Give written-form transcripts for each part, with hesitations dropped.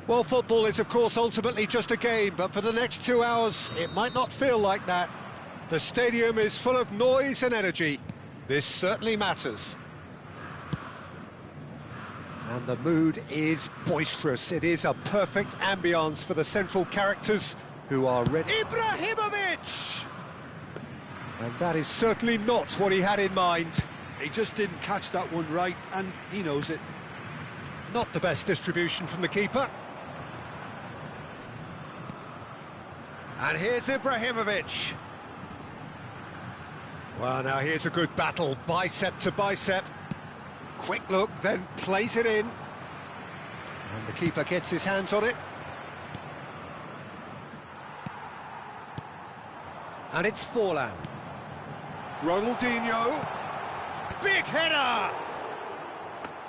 Well, football is, of course, ultimately just a game, but for the next 2 hours, it might not feel like that. The stadium is full of noise and energy. This certainly matters. And the mood is boisterous. It is a perfect ambience for the central characters who are ready. Ibrahimovic! And that is certainly not what he had in mind. He just didn't catch that one right, and he knows it. Not the best distribution from the keeper. And here's Ibrahimovic. Well, now here's a good battle, bicep to bicep. Quick look, then plays it in. And the keeper gets his hands on it. And it's Forlan. Ronaldinho. Big header!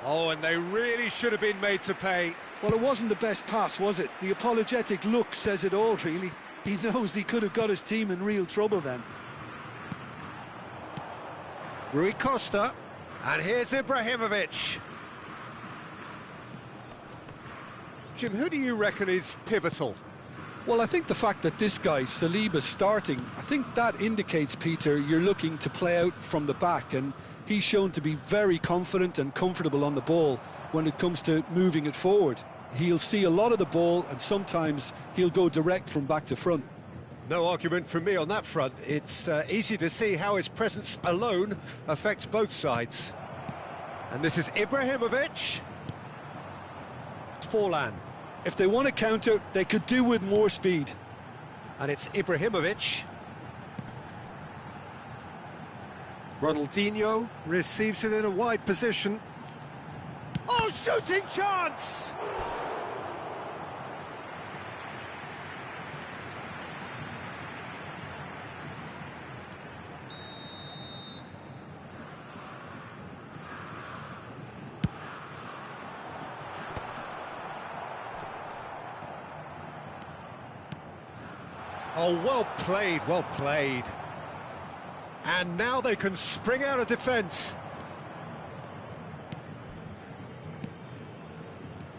Oh, and they really should have been made to pay. Well, it wasn't the best pass, was it? The apologetic look says it all, really. He knows he could have got his team in real trouble then. Rui Costa. And here's Ibrahimovic. Jim, who do you reckon is pivotal? Well, I think the fact that this guy, Saliba's starting, I think that indicates, Peter, you're looking to play out from the back, and he's shown to be very confident and comfortable on the ball when it comes to moving it forward. He'll see a lot of the ball, and sometimes he'll go direct from back to front. No argument from me on that front. It's easy to see how his presence alone affects both sides. And this is Ibrahimovic. Forlan. If they want to counter, they could do with more speed. And it's Ibrahimovic. Ronaldinho receives it in a wide position. Oh, shooting chance! Oh, well played, well played. And now they can spring out of defence.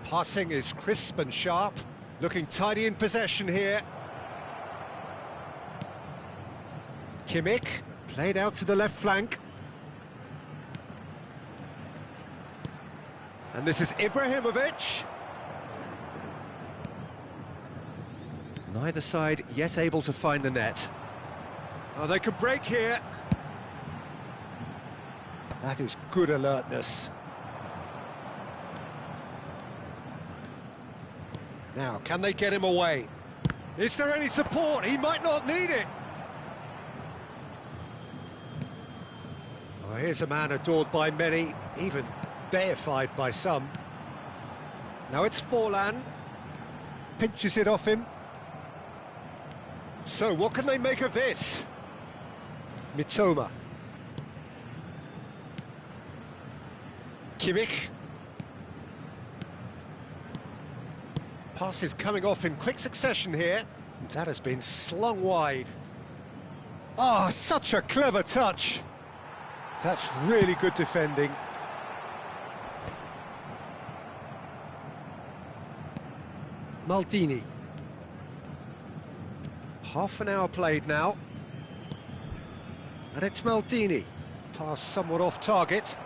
Passing is crisp and sharp, looking tidy in possession here. Kimmich, played out to the left flank. And this is Ibrahimovic. Neither side yet able to find the net. Oh, they could break here. That is good alertness. Now, can they get him away? Is there any support? He might not need it. Oh, here's a man adored by many, even deified by some. Now it's Forlan. Pinches it off him. So, what can they make of this? Mitoma. Kimmich. Pass is coming off in quick succession here. That has been slung wide. Ah, oh, such a clever touch. That's really good defending. Maldini. Half an hour played now. And it's Maldini. Pass somewhat off target.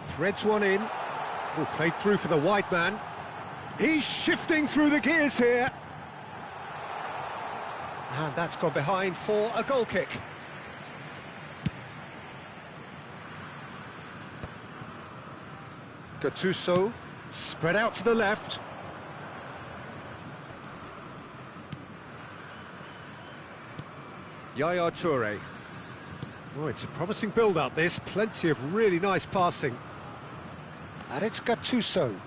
Threads one in. Oh, played through for the wide man. He's shifting through the gears here. And that's gone behind for a goal kick. Gattuso, spread out to the left. Yaya Toure. Oh, it's a promising build-up, this. Plenty of really nice passing. And it's Gattuso.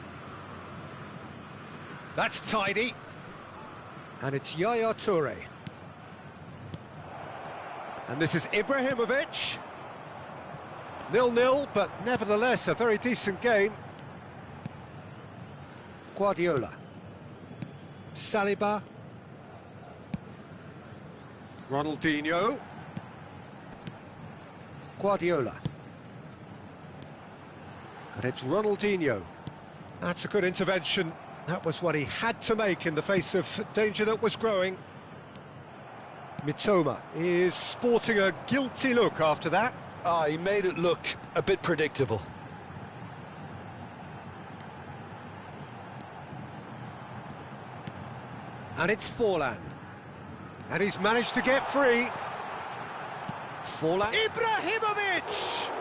That's tidy. And it's Yaya Toure. And this is Ibrahimovic. 0-0, but nevertheless a very decent game. Guardiola. Saliba. Ronaldinho. Guardiola. And it's Ronaldinho. That's a good intervention. That was what he had to make in the face of danger that was growing. Mitoma is sporting a guilty look after that. He made it look a bit predictable. And it's Forlan. And he's managed to get free. Forlan. Ibrahimovic!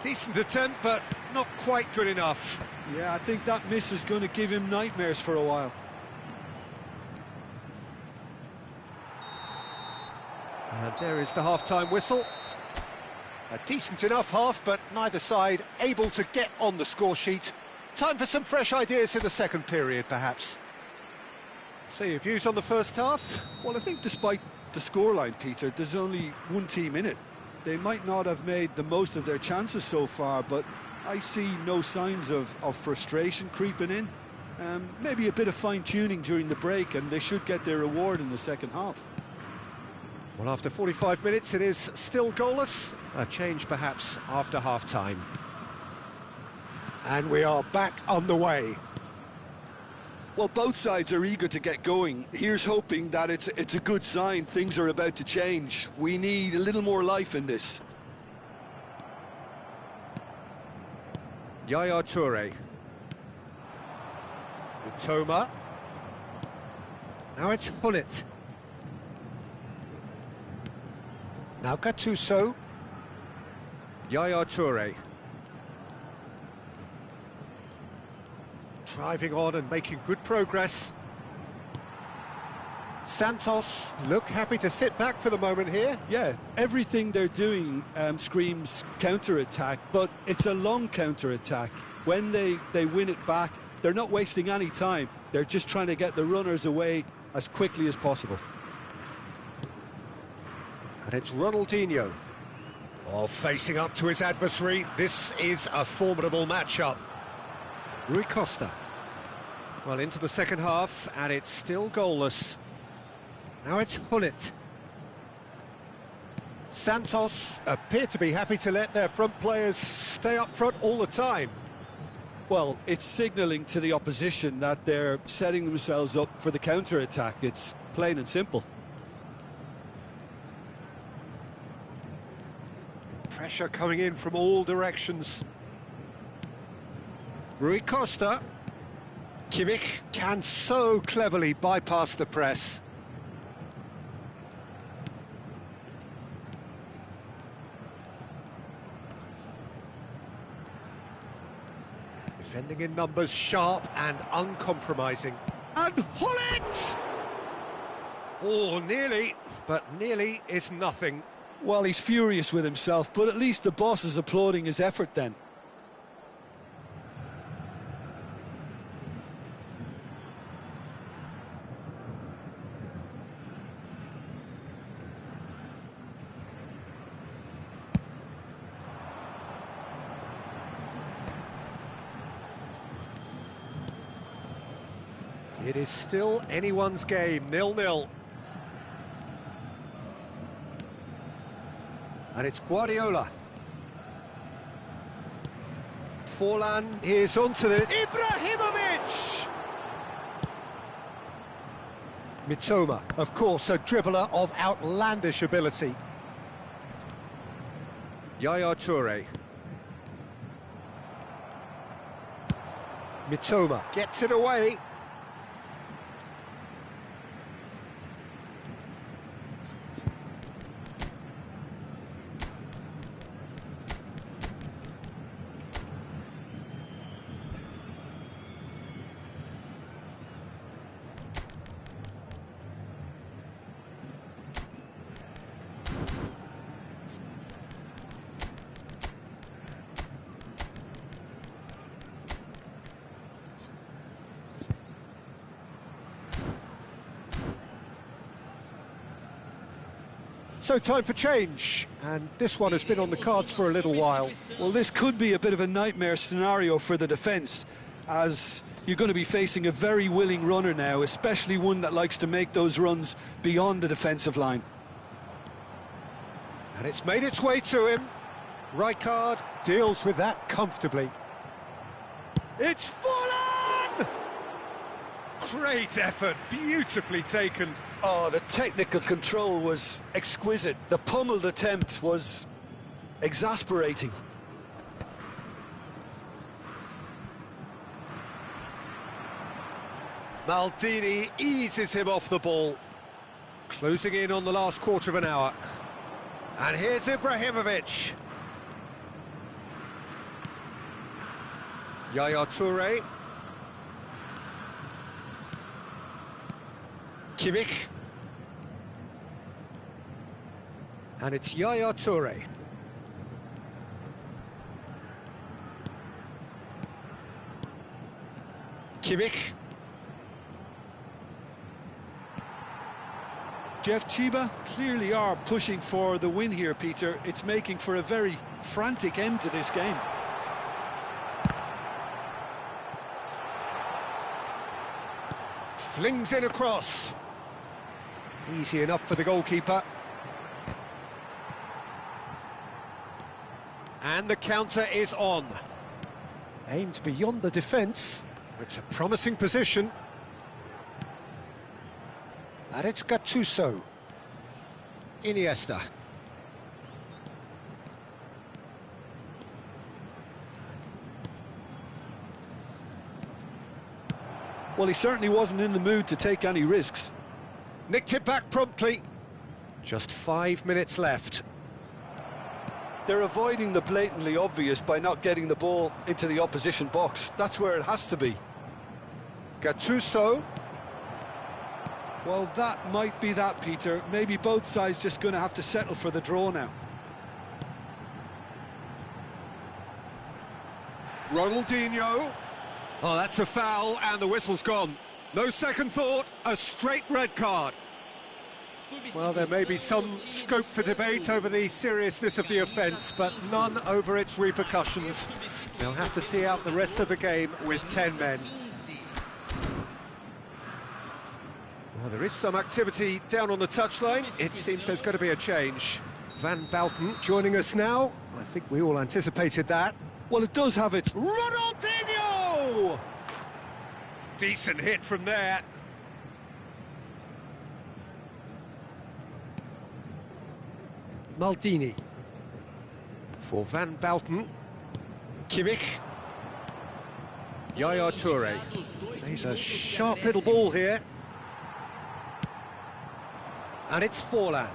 Decent attempt, but not quite good enough. Yeah, I think that miss is going to give him nightmares for a while. And there is the half-time whistle. A decent enough half, but neither side able to get on the score sheet. Time for some fresh ideas in the second period, perhaps. So your views on the first half? Well, I think despite the scoreline, Peter, there's only one team in it. They might not have made the most of their chances so far, but I see no signs of frustration creeping in. Maybe a bit of fine-tuning during the break, and they should get their reward in the second half. Well, after 45 minutes, it is still goalless. A change, perhaps, after half-time. And we are back on the way. Well, both sides are eager to get going. Here's hoping that it's a good sign. Things are about to change. We need a little more life in this. Yaya Toure. Mitoma. Now it's Hullet. Now Gattuso. Yaya Toure. Driving on and making good progress. Santos look happy to sit back for the moment here. Yeah, everything they're doing screams counter-attack, but it's a long counter-attack. When they win it back, they're not wasting any time. They're just trying to get the runners away as quickly as possible. And it's Ronaldinho. Oh, facing up to his adversary. This is a formidable matchup. Rui Costa. Well, into the second half, and it's still goalless. Now it's Hullet. Santos appear to be happy to let their front players stay up front all the time. Well, it's signalling to the opposition that they're setting themselves up for the counter-attack. It's plain and simple. Pressure coming in from all directions. Rui Costa. Kimmich can so cleverly bypass the press. Defending in numbers, sharp and uncompromising. And Hullet! Oh, nearly, but nearly is nothing. Well, he's furious with himself, but at least the boss is applauding his effort then. It is still anyone's game, 0-0. And it's Guardiola. Forlan is onto this. Ibrahimovic! Mitoma, of course, a dribbler of outlandish ability. Yaya Toure. Mitoma gets it away. So time for change, and this one has been on the cards for a little while. Well, this could be a bit of a nightmare scenario for the defence, as you're going to be facing a very willing runner now, especially one that likes to make those runs beyond the defensive line. And it's made its way to him. Rijkaard deals with that comfortably. It's Forlan! Great effort, beautifully taken. Oh, the technical control was exquisite. The pummeled attempt was exasperating. Maldini eases him off the ball. Closing in on the last quarter of an hour. And here's Ibrahimovic. Yaya Toure. Kimmich. And it's Yaya Toure. Kimmich. Jeff Chiba clearly are pushing for the win here, Peter. It's making for a very frantic end to this game. Flings in across. Easy enough for the goalkeeper. And the counter is on. Aimed beyond the defence. It's a promising position. And it's Gattuso. Iniesta. Well, he certainly wasn't in the mood to take any risks. Nicked it back promptly. Just 5 minutes left. They're avoiding the blatantly obvious by not getting the ball into the opposition box. That's where it has to be. Gattuso. Well, that might be that, Peter. Maybe both sides just going to have to settle for the draw now. Ronaldinho. Oh, that's a foul, and the whistle's gone. No second thought, a straight red card. Well, there may be some scope for debate over the seriousness of the offence, but none over its repercussions. They'll have to see out the rest of the game with 10 men. Well, there is some activity down on the touchline. It seems there's going to be a change. Van Bouten joining us now. I think we all anticipated that. Well, it does have its... Ronaldinho! Decent hit from there. Maldini. For Van Bouten. Kimmich. Yaya Toure. Plays a sharp little ball here. And it's Forlan.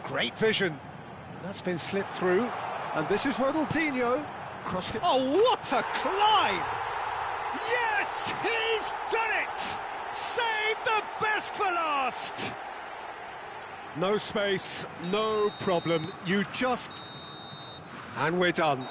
Great vision. That's been slipped through. And this is Ronaldinho. Crossed it. Oh, what a climb! Yes, he's done it! Save the best for last! No space, no problem. You just... And we're done.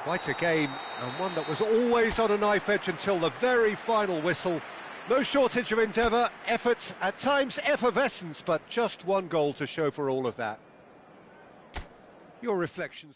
Quite a game, and one that was always on a knife edge until the very final whistle. No shortage of endeavour, effort, at times effervescence, but just one goal to show for all of that. Your reflections?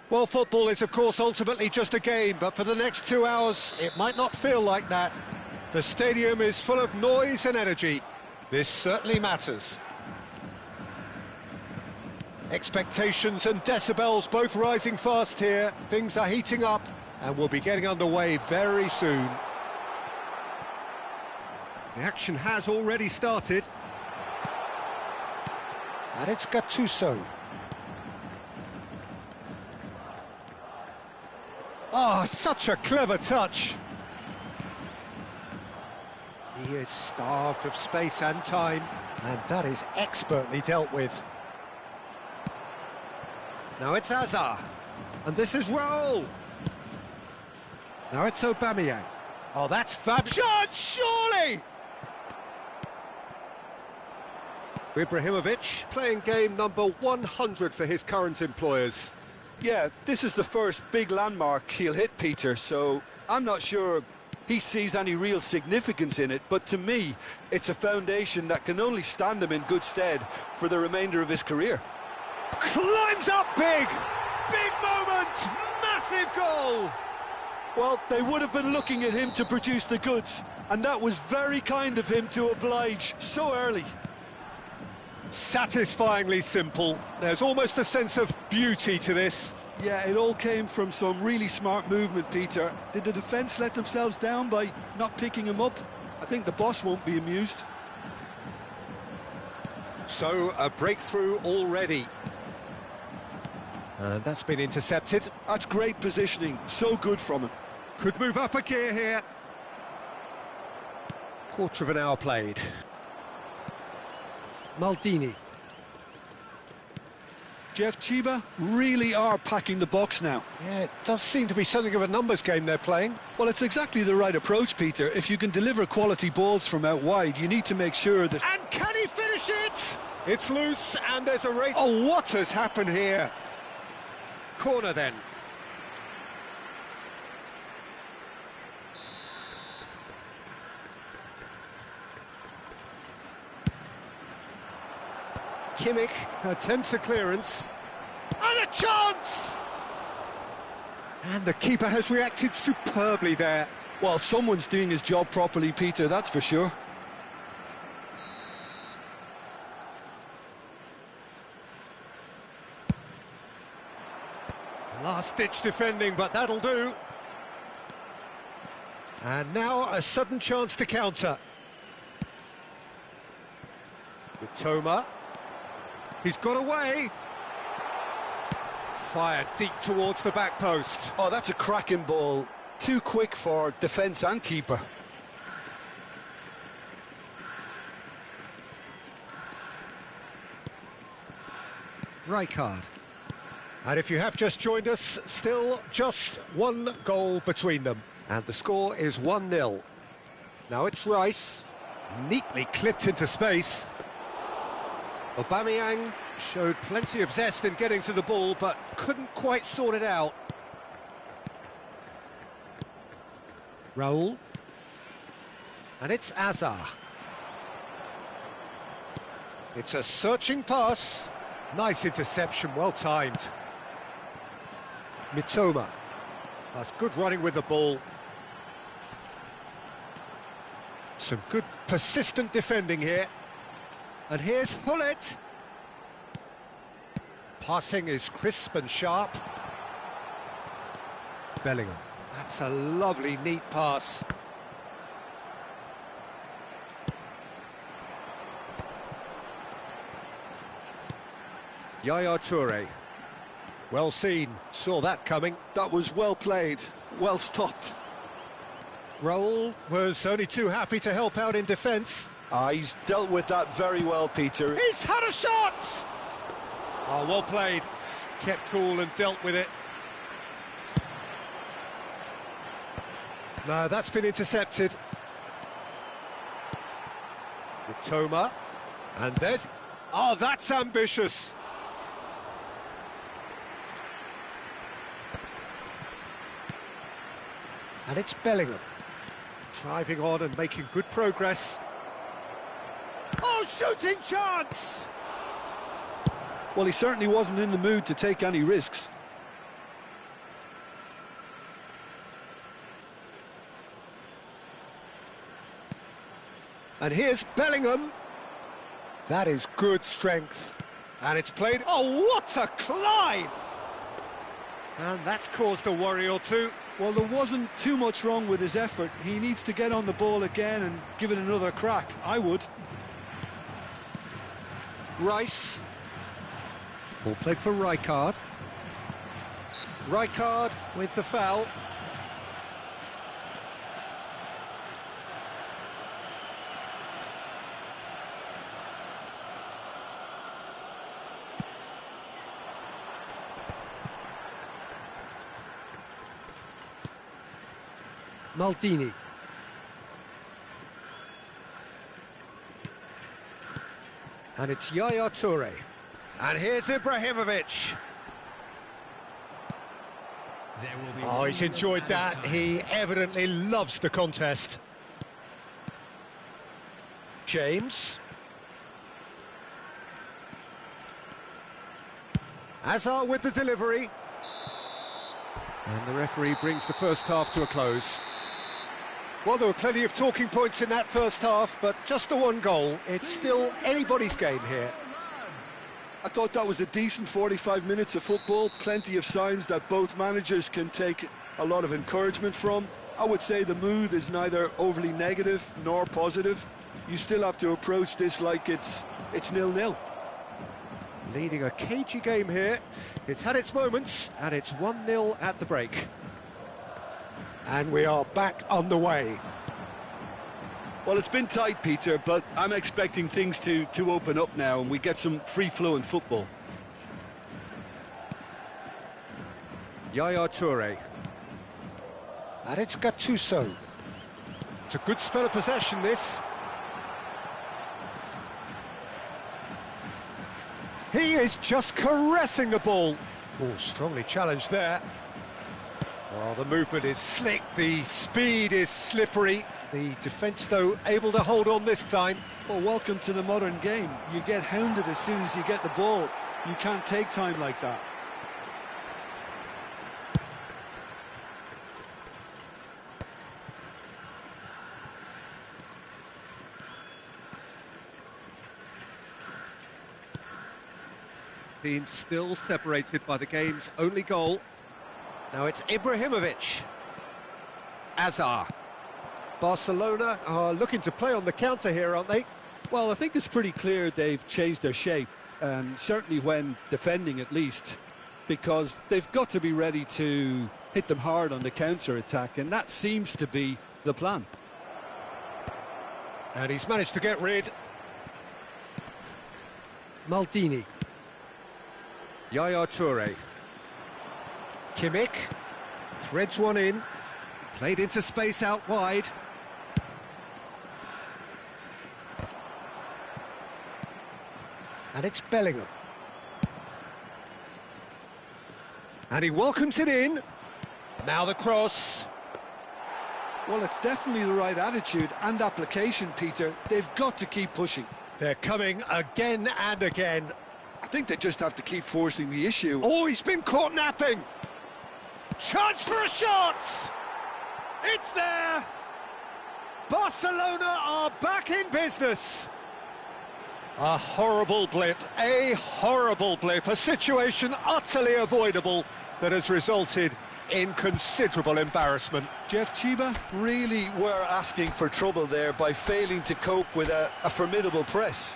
Well, football is, of course, ultimately just a game, but for the next 2 hours, it might not feel like that. The stadium is full of noise and energy. This certainly matters. Expectations and decibels both rising fast here. Things are heating up, and we'll be getting underway very soon. The action has already started. And it's Gattuso. Oh, such a clever touch. He is starved of space and time, and that is expertly dealt with. Now it's Hazard, and this is Raul. Now it's Aubameyang. Oh, that's fab. Shot, surely! Ibrahimovic playing game number 100 for his current employers. Yeah, this is the first big landmark he'll hit, Peter, so I'm not sure he sees any real significance in it, but to me, it's a foundation that can only stand him in good stead for the remainder of his career. Climbs up big! Big moment! Massive goal! Well, they would have been looking at him to produce the goods, and that was very kind of him to oblige so early. Satisfyingly simple. There's almost a sense of beauty to this. Yeah, it all came from some really smart movement, Peter. Did the defence let themselves down by not picking him up? I think the boss won't be amused. So, a breakthrough already. That's been intercepted. That's great positioning, so good from him. Could move up a gear here. Quarter of an hour played. Maldini. Jeff, Chiba really are packing the box now. Yeah, it does seem to be something of a numbers game they're playing. Well, it's exactly the right approach, Peter. If you can deliver quality balls from out wide, you need to make sure that... And can he finish it? It's loose and there's a race. Oh, what has happened here? Corner then. Kimmich attempts a clearance. And a chance! And the keeper has reacted superbly there. Well, someone's doing his job properly, Peter, that's for sure. Last-ditch defending, but that'll do. And now a sudden chance to counter. With Toma. He's got away. Fired deep towards the back post. Oh, that's a cracking ball. Too quick for defence and keeper. Rijkaard. And if you have just joined us, still just one goal between them. And the score is 1-0. Now it's Rice, neatly clipped into space. Aubameyang showed plenty of zest in getting to the ball, but couldn't quite sort it out. Raul. And it's Azar. It's a searching pass. Nice interception, well timed. Mitoma. That's good running with the ball. Some good persistent defending here. And here's Hullet. Passing is crisp and sharp. Bellingham. That's a lovely, neat pass. Yaya Toure. Well seen, saw that coming. That was well played, well stopped. Raul was only too happy to help out in defence. He's dealt with that very well, Peter. He's had a shot! Oh, well played. Kept cool and dealt with it. No, that's been intercepted. With Toma. And there's... Oh, that's ambitious! And it's Bellingham. Driving on and making good progress. Oh, shooting chance! Well, he certainly wasn't in the mood to take any risks. And here's Bellingham. That is good strength. And it's played... Oh, what a climb! And that's caused a worry or two. Well, there wasn't too much wrong with his effort. He needs to get on the ball again and give it another crack. I would. Rice. Ball played for Rijkaard. Rijkaard with the foul. Maldini. And it's Yaya Toure. And here's Ibrahimovic. Oh, he's enjoyed that. He evidently loves the contest. James. Hazard with the delivery. And the referee brings the first half to a close. Well, there were plenty of talking points in that first half, but just the one goal. It's still anybody's game here. I thought that was a decent 45 minutes of football, plenty of signs that both managers can take a lot of encouragement from. I would say the mood is neither overly negative nor positive. You still have to approach this like it's 0-0. Leading a cagey game here. It's had its moments, and it's 1-0 at the break. And we are back on the way. Well, it's been tight, Peter, but I'm expecting things to open up now and we get some free-flowing football. Yaya Toure. And it's Gattuso. It's a good spell of possession, this. He is just caressing the ball. Oh, strongly challenged there. Well, the movement is slick, the speed is slippery. The defence, though, able to hold on this time. Well, welcome to the modern game. You get hounded as soon as you get the ball. You can't take time like that. Team still separated by the game's only goal. Now it's Ibrahimovic. Hazard. Barcelona are looking to play on the counter here, aren't they? Well, I think it's pretty clear they've changed their shape, certainly when defending at least, because they've got to be ready to hit them hard on the counter-attack, and that seems to be the plan. And he's managed to get rid. Maldini. Yaya Toure. Kimmich threads one in, played into space out wide. And it's Bellingham. And he welcomes it in. Now the cross. Well, it's definitely the right attitude and application, Peter. They've got to keep pushing. They're coming again and again. I think they just have to keep forcing the issue. Oh, he's been caught napping. Chance for a shot! It's there! Barcelona are back in business. A horrible blip, a situation utterly avoidable that has resulted in considerable embarrassment. Jeff Chiba really were asking for trouble there by failing to cope with a formidable press.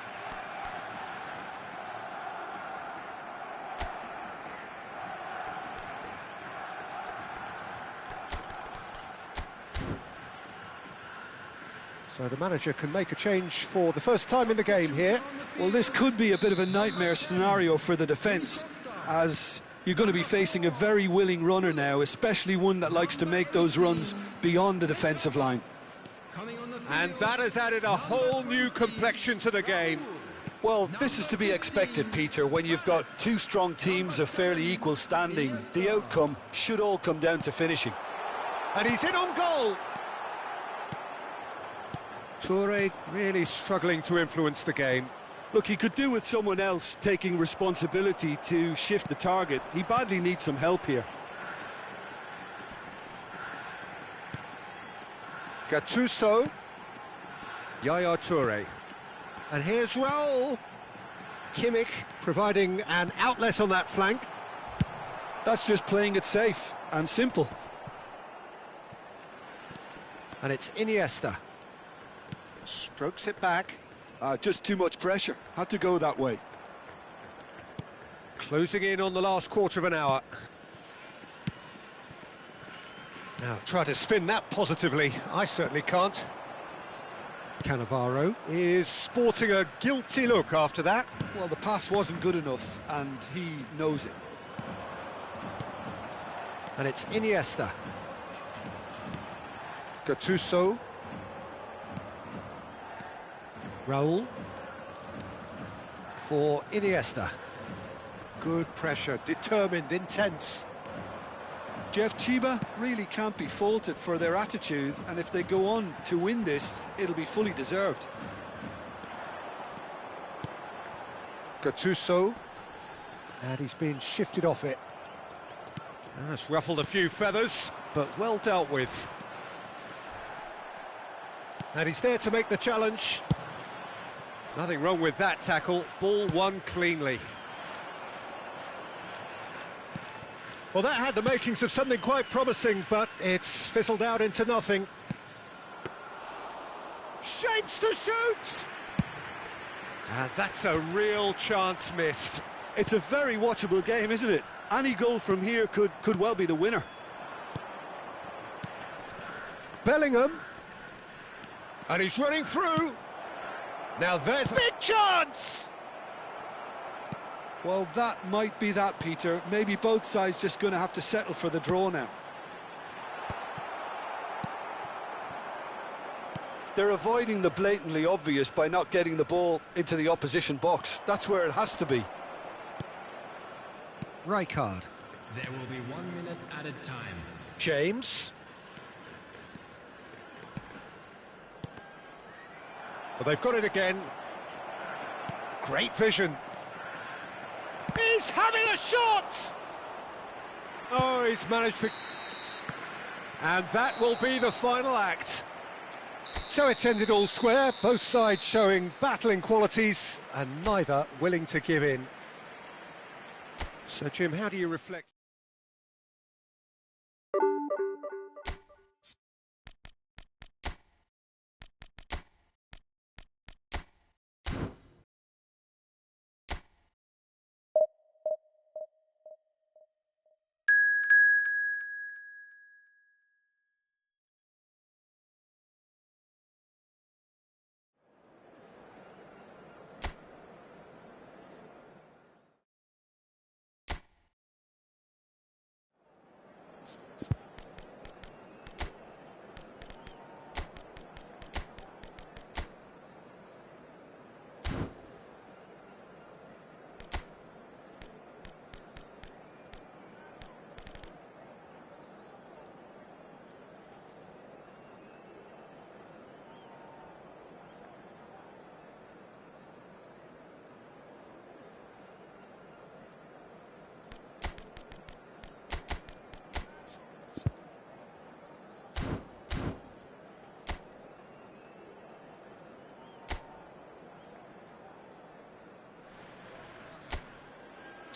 So the manager can make a change for the first time in the game here. Well, this could be a bit of a nightmare scenario for the defence, as you're going to be facing a very willing runner now, especially one that likes to make those runs beyond the defensive line. And that has added a whole new complexion to the game. Well, this is to be expected, Peter, when you've got two strong teams of fairly equal standing. The outcome should all come down to finishing. And he's in on goal. Toure really struggling to influence the game. Look, he could do with someone else taking responsibility to shift the target. He badly needs some help here. Gattuso. Yaya Toure. And here's Raul. Kimmich providing an outlet on that flank. That's just playing it safe and simple. And it's Iniesta. Strokes it back. Just too much pressure. Had to go that way. Closing in on the last quarter of an hour. Now, try to spin that positively. I certainly can't. Cannavaro is sporting a guilty look after that. Well, the pass wasn't good enough, and he knows it. And it's Iniesta. Gattuso. Raul. For Iniesta. Good pressure, determined, intense. Jeff Chiba really can't be faulted for their attitude, and if they go on to win this, it'll be fully deserved. Gattuso. And he's been shifted off it. That's ruffled a few feathers, but well dealt with. And he's there to make the challenge. Nothing wrong with that tackle. Ball won cleanly. Well, that had the makings of something quite promising, but it's fizzled out into nothing. Shapes to shoot! And that's a real chance missed. It's a very watchable game, isn't it? Any goal from here could well be the winner. Bellingham. And he's running through. Now there's a big chance! Well, that might be that, Peter. Maybe both sides just going to have to settle for the draw now. They're avoiding the blatantly obvious by not getting the ball into the opposition box. That's where it has to be. Rijkaard. There will be 1 minute added time. James. Well, they've got it again. Great vision. He's having a shot! Oh, he's managed to... And that will be the final act. So it's ended all square, both sides showing battling qualities and neither willing to give in. So, Jim, how do you reflect?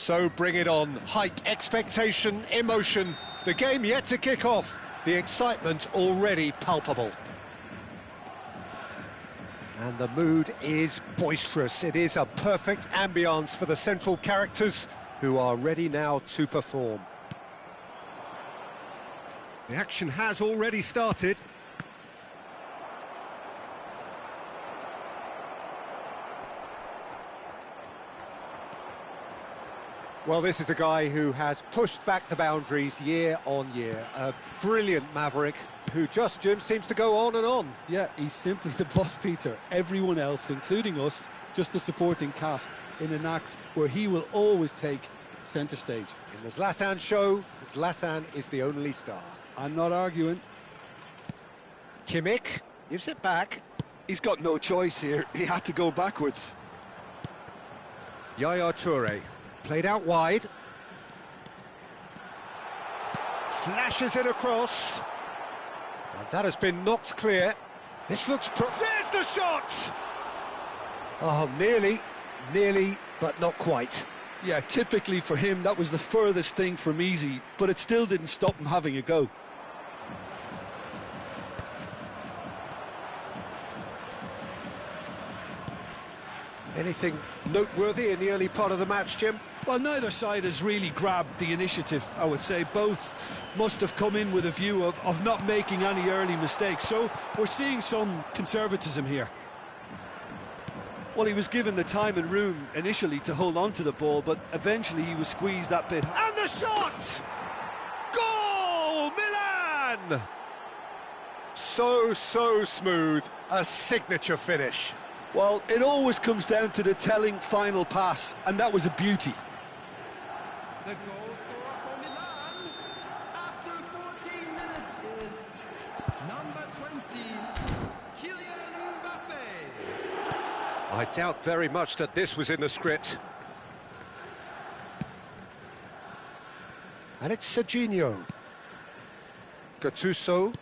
So bring it on. Hype, expectation, emotion. The game yet to kick off. The excitement already palpable. And the mood is boisterous. It is a perfect ambience for the central characters who are ready now to perform. The action has already started. Well, this is a guy who has pushed back the boundaries year on year. A brilliant maverick who just, Jim, seems to go on and on. Yeah, he's simply the boss, Peter. Everyone else, including us, just the supporting cast in an act where he will always take centre stage. In the Zlatan show, Zlatan is the only star. I'm not arguing. Kimmich gives it back. He's got no choice here. He had to go backwards. Yaya Toure. Played out wide. Flashes it across. And that has been knocked clear. This looks... There's the shot! Oh, nearly, but not quite. Yeah, typically for him, that was the furthest thing from easy, but it still didn't stop him having a go. Anything noteworthy in the early part of the match, Jim? Well, neither side has really grabbed the initiative, I would say. Both must have come in with a view of not making any early mistakes. So we're seeing some conservatism here. Well, he was given the time and room initially to hold on to the ball, but eventually he was squeezed that bit. And the shot! Goal! Milan! So smooth, a signature finish. Well, it always comes down to the telling final pass, and that was a beauty. The goal scorer for Milan after 14 minutes is number 20, Kylian Mbappe. I doubt very much that this was in the script. And it's Serginho. Gattuso.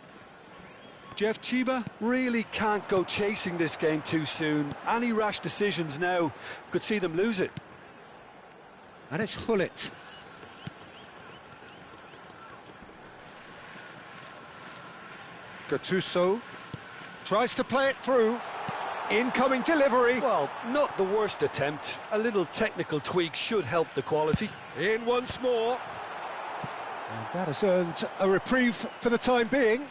Jeff Chiba really can't go chasing this game too soon. Any rash decisions now could see them lose it. And it's Hullet. Gattuso tries to play it through. Incoming delivery. Well, not the worst attempt. A little technical tweak should help the quality. In once more. And that has earned a reprieve for the time being.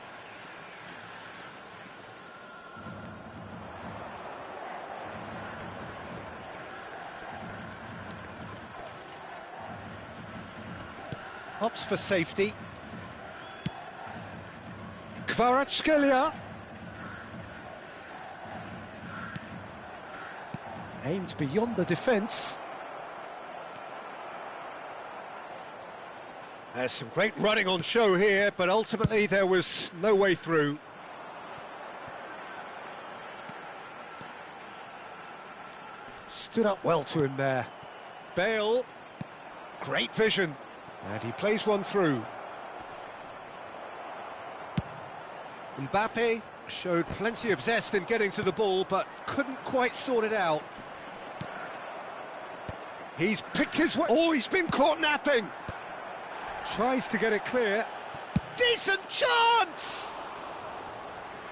Opts for safety. Kvaratskhelia. Aimed beyond the defence. There's some great running on show here, but ultimately there was no way through. Stood up well to him there. Bale. Great vision. And he plays one through. Mbappe showed plenty of zest in getting to the ball, but couldn't quite sort it out. He's picked his way. Oh, he's been caught napping. Tries to get it clear. Decent chance!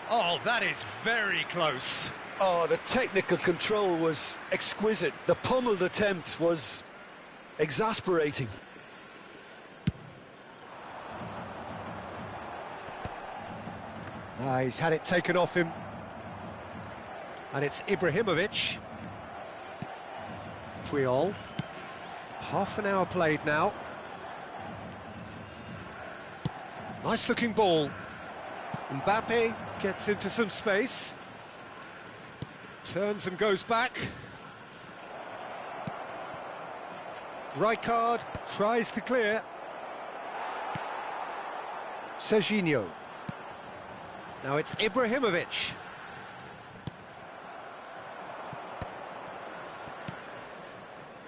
Oh, that is very close. Oh, the technical control was exquisite. The pummeled attempt was exasperating. He's had it taken off him. And it's Ibrahimovic. Puyol. Half an hour played now. Nice looking ball. Mbappe gets into some space. Turns and goes back. Rijkaard tries to clear. Serginho. Now it's Ibrahimovic.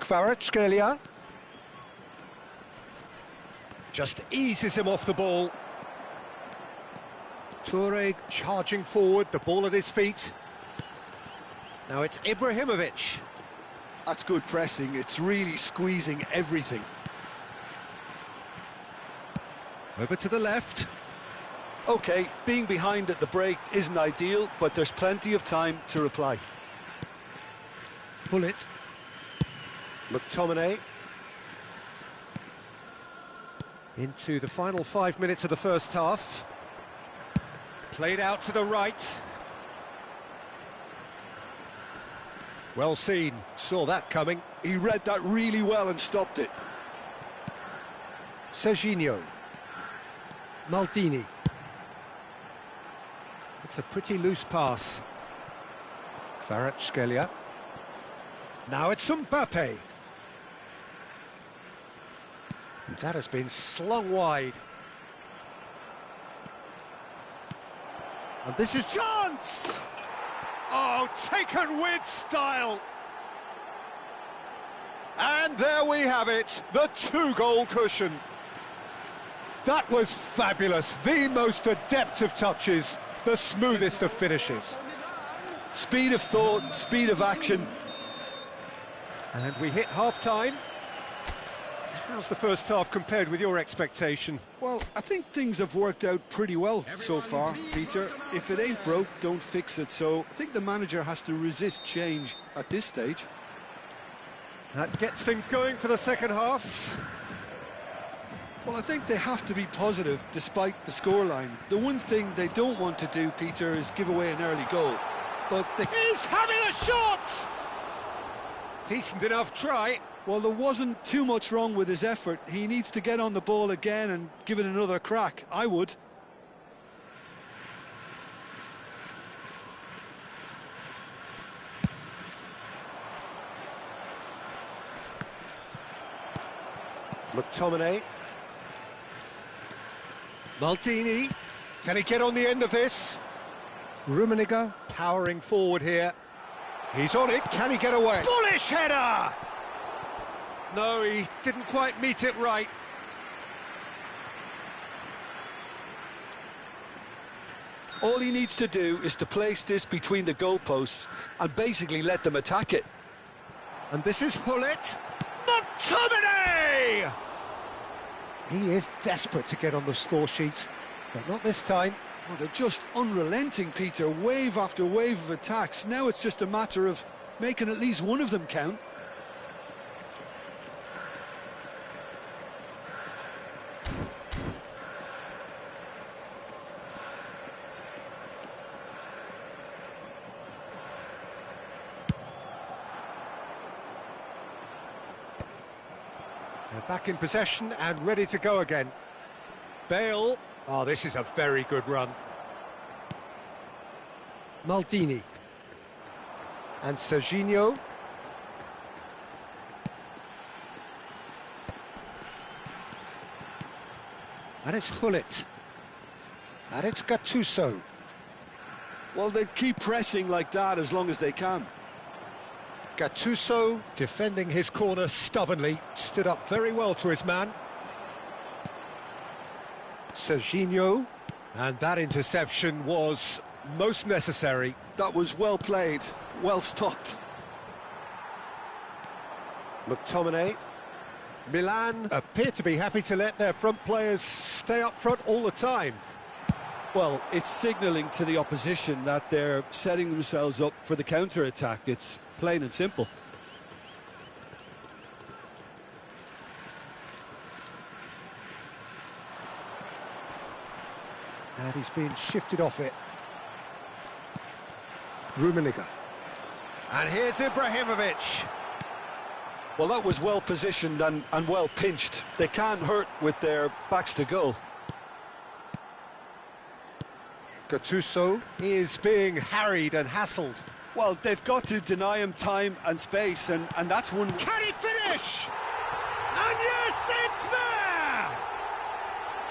Kvaratskhelia. Just eases him off the ball. Toure charging forward, the ball at his feet. Now it's Ibrahimovic. That's good pressing. It's really squeezing everything. Over to the left. OK, being behind at the break isn't ideal, but there's plenty of time to reply. Hullet. McTominay. Into the final 5 minutes of the first half. Played out to the right. Well seen, saw that coming. He read that really well and stopped it. Serginho. Maldini. It's a pretty loose pass. Kvaratskhelia. Now it's Mbappe. And that has been slung wide. And this is chance! Oh, taken with style! And there we have it, the two-goal cushion. That was fabulous, the most adept of touches, the smoothest of finishes. Speed of thought, speed of action. And we hit half-time. How's the first half compared with your expectation? Well, I think things have worked out pretty well so far, Peter. If it ain't broke, don't fix it. So I think the manager has to resist change at this stage. That gets things going for the second half. Well, I think they have to be positive despite the scoreline. The one thing they don't want to do, Peter, is give away an early goal. But he's having a shot! Decent enough try. Well, there wasn't too much wrong with his effort. He needs to get on the ball again and give it another crack. I would. McTominay. Maldini. Can he get on the end of this? Rummenigge powering forward here. He's on it. Can he get away? Bullish header! No, he didn't quite meet it right. All he needs to do is to place this between the goalposts and basically let them attack it. And this is Hullet. McTominay! He is desperate to get on the score sheet, but not this time. Oh, they're just unrelenting, Peter. Wave after wave of attacks. Now it's just a matter of making at least one of them count. They're back in possession and ready to go again. Bale. Oh, this is a very good run. Maldini. And Serginho. And it's Hullet. And it's Gattuso. Well, they keep pressing like that as long as they can. Gattuso, defending his corner stubbornly, stood up very well to his man. Serginho, and that interception was most necessary. That was well played, well stopped. McTominay. Milan appear to be happy to let their front players stay up front all the time. Well, it's signalling to the opposition that they're setting themselves up for the counter-attack. It's plain and simple. And he's being shifted off it. Rummenigge. And here's Ibrahimovic. Well, that was well positioned and well pinched. They can't hurt with their backs to goal. Gattuso is being harried and hassled. Well, they've got to deny him time and space, and that's one... Can he finish? And yes, it's there!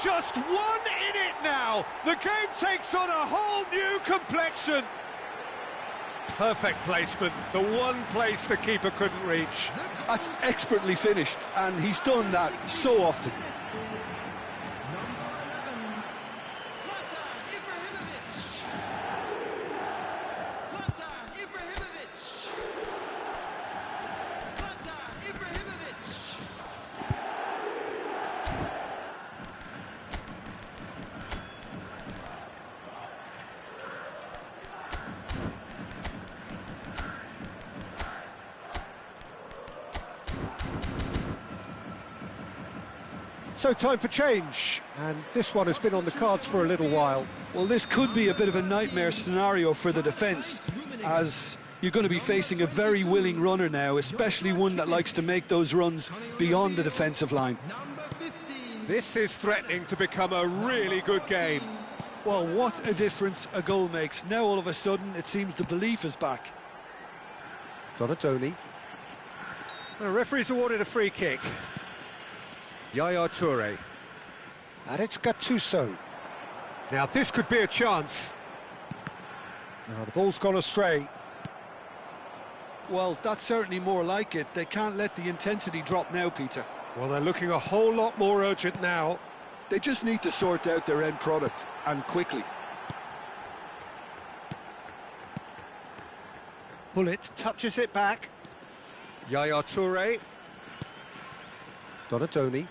Just 1 in it now. The game takes on a whole new complexion. Perfect placement, the one place the keeper couldn't reach. That's expertly finished, and he's done that so often. So time for change, and this one has been on the cards for a little while. Well, this could be a bit of a nightmare scenario for the defence, as you're going to be facing a very willing runner now, especially one that likes to make those runs beyond the defensive line. This is threatening to become a really good game. Well, what a difference a goal makes. Now all of a sudden it seems the belief is back. Donatoni. The referee's awarded a free kick. Yaya Toure. And it's Gattuso. Now this could be a chance. Now the ball's gone astray. Well, that's certainly more like it. They can't let the intensity drop now, Peter. Well, they're looking a whole lot more urgent now. They just need to sort out their end product, and quickly. Hullet touches it back. Yaya Toure. Donatoni.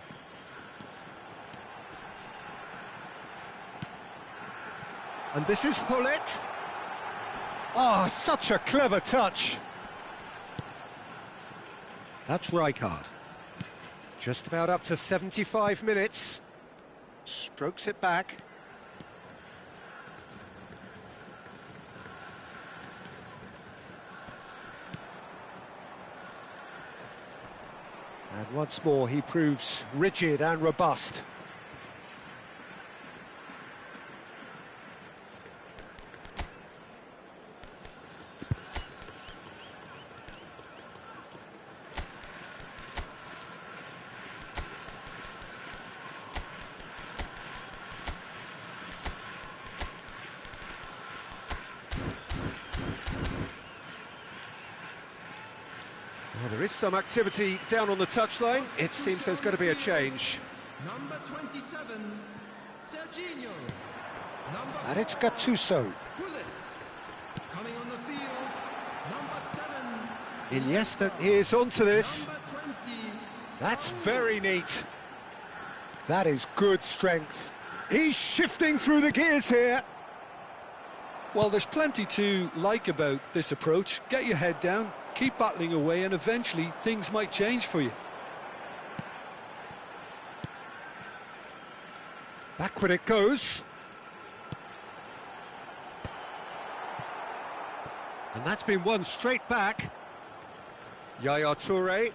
And this is Hullet. Oh, such a clever touch. That's Rijkaard. Just about up to 75 minutes. Strokes it back. And once more he proves rigid and robust. some activity down on the touchline. It seems there's going to be a change. Number 27, Serginho. Number And it's Gattuso. Bullets. Coming on the field, number 7. Iniesta is onto this. Number 20. That's very neat. That is good strength. He's shifting through the gears here. Well, there's plenty to like about this approach. Get your head down, keep battling away, and eventually things might change for you. Backward it goes. And that's been won straight back. Yaya Toure.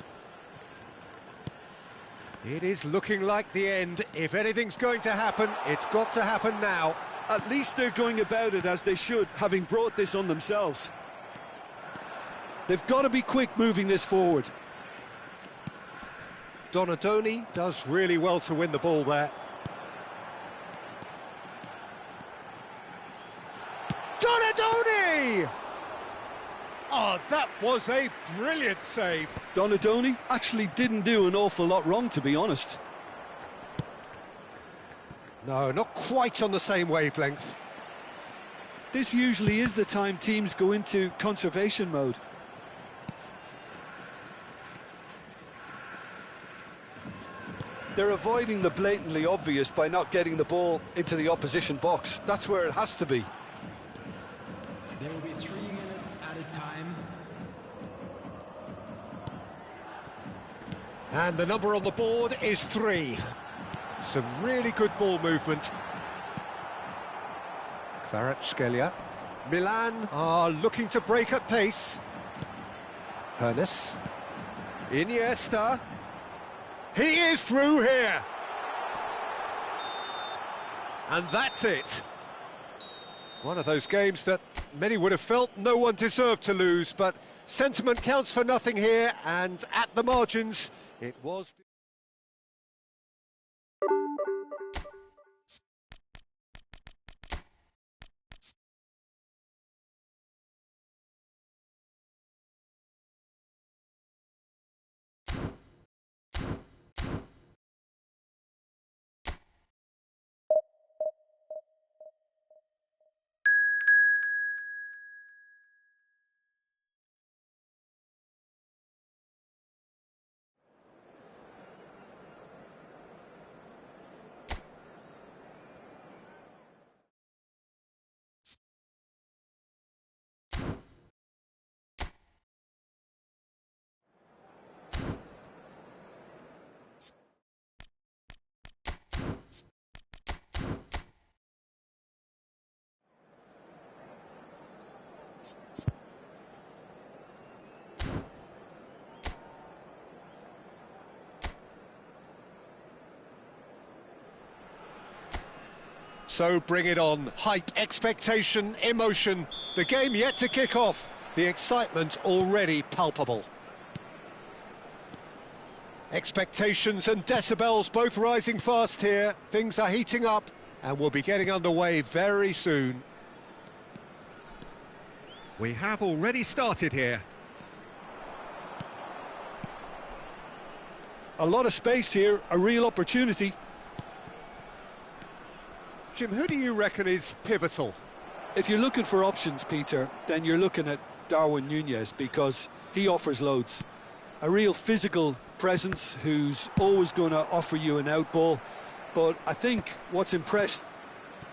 It is looking like the end. If anything's going to happen, it's got to happen now. At least they're going about it as they should, having brought this on themselves. They've got to be quick moving this forward. Donadoni does really well to win the ball there. Donadoni! Oh, that was a brilliant save. Donadoni actually didn't do an awful lot wrong, to be honest. No, not quite on the same wavelength. This usually is the time teams go into conservation mode. They're avoiding the blatantly obvious by not getting the ball into the opposition box. That's where it has to be. There will be 3 minutes added time. And the number on the board is 3. Some really good ball movement. Kvaratskhelia. Milan are looking to break at pace. Hernes. Iniesta. He is through here. And that's it. One of those games that many would have felt no one deserved to lose, but sentiment counts for nothing here, and at the margins, it was... So bring it on. Hype, expectation, emotion. The game yet to kick off. The excitement already palpable. Expectations and decibels both rising fast here. Things are heating up and we'll be getting underway very soon. We have already started here. A lot of space here, a real opportunity. Jim, who do you reckon is pivotal? If you're looking for options, Peter, then you're looking at Darwin Núñez, because he offers loads. A real physical presence who's always going to offer you an out ball. But I think what's impressed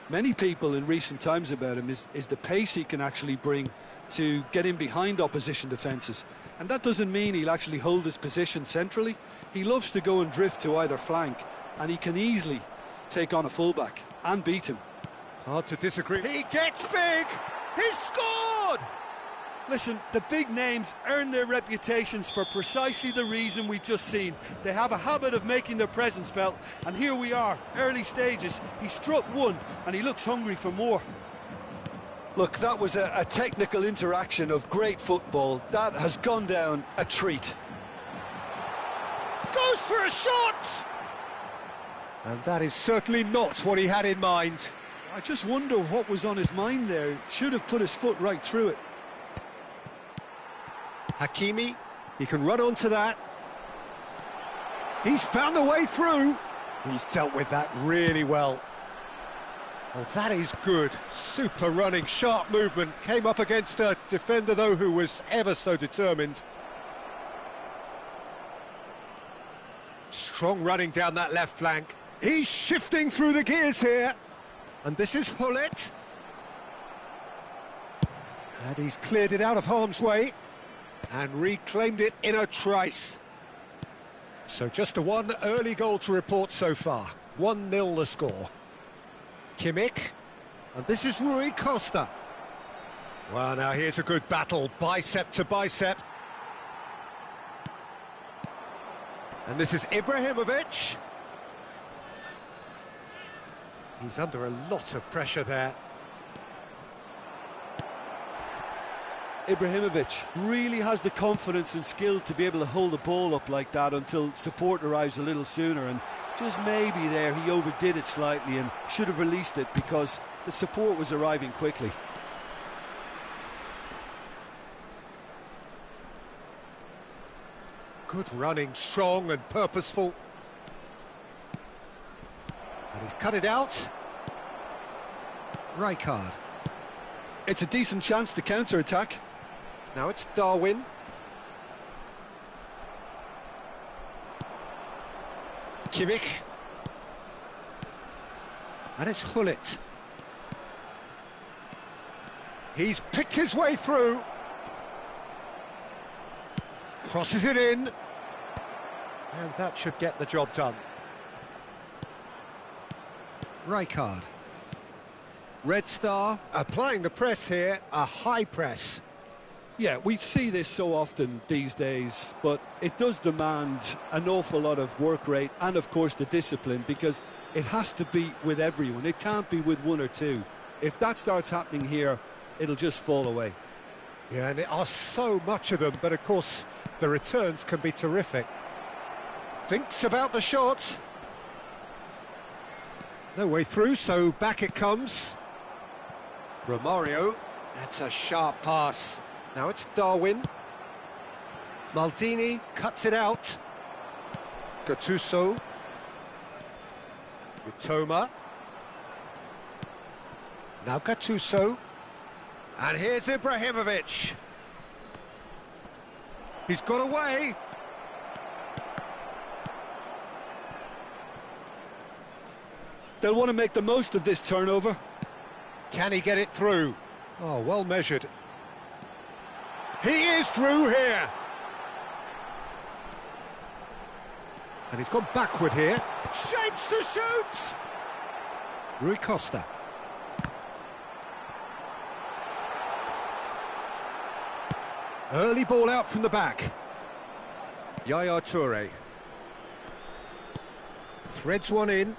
many people in recent times about him is the pace he can actually bring to get in behind opposition defences. And that doesn't mean he'll actually hold his position centrally. He loves to go and drift to either flank, and he can easily take on a fullback and beat him. Hard to disagree. He gets big! He's scored! Listen, the big names earn their reputations for precisely the reason we've just seen. They have a habit of making their presence felt, and here we are, early stages. He struck one, and he looks hungry for more. Look, that was a technical interaction of great football. That has gone down a treat. Goes for a shot! And that is certainly not what he had in mind. I just wonder what was on his mind there. Should have put his foot right through it. Hakimi. He can run onto that. He's found a way through. He's dealt with that really well. Oh, that is good. Super running, sharp movement. Came up against a defender, though, who was ever so determined. Strong running down that left flank. He's shifting through the gears here. And this is Hullet. And he's cleared it out of harm's way and reclaimed it in a trice. So just a one early goal to report so far. 1-0 the score. Kimmich. And this is Rui Costa. Well, now here's a good battle, bicep to bicep. And this is Ibrahimovic. He's under a lot of pressure there. Ibrahimovic really has the confidence and skill to be able to hold the ball up like that until support arrives a little sooner, and just maybe there he overdid it slightly and should have released it because the support was arriving quickly. Good running, strong and purposeful. And he's cut it out. Rijkaard. It's a decent chance to counter-attack. Now it's Darwin. Kimmich. And it's Hullet. He's picked his way through. Crosses it in. And that should get the job done. Rijkaard. Red Star applying the press here, a high press. Yeah, we see this so often these days, but it does demand an awful lot of work rate and, of course, the discipline, because it has to be with everyone. It can't be with one or two. If that starts happening here, it'll just fall away. Yeah, and there are so much of them, but, of course, the returns can be terrific. Thinks about the shot. No way through, so back it comes. Romario, that's a sharp pass. Now it's Darwin. Maldini cuts it out. Gattuso. Mitoma. Now Gattuso. And here's Ibrahimovic. He's got away. They'll want to make the most of this turnover. Can he get it through? Oh, well measured. He is through here. And he's gone backward here. Shapes to shoot! Rui Costa. Early ball out from the back. Yaya Toure. Threads one in.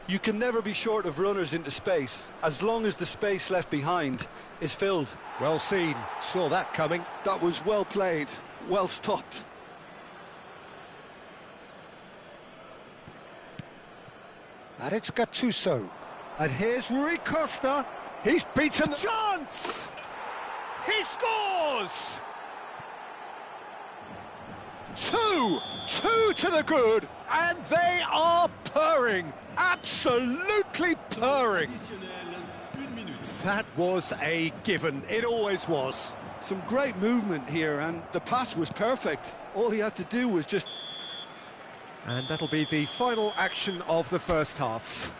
You can never be short of runners into space, as long as the space left behind is filled. Well seen. Saw that coming. That was well played, well stopped. And it's Gattuso. And here's Rui Costa. He's beaten. Chance! He scores! Two to the good, and they are purring. Absolutely purring. That was a given. It always was. Some great movement here, and the pass was perfect. All he had to do was just... And that'll be the final action of the first half.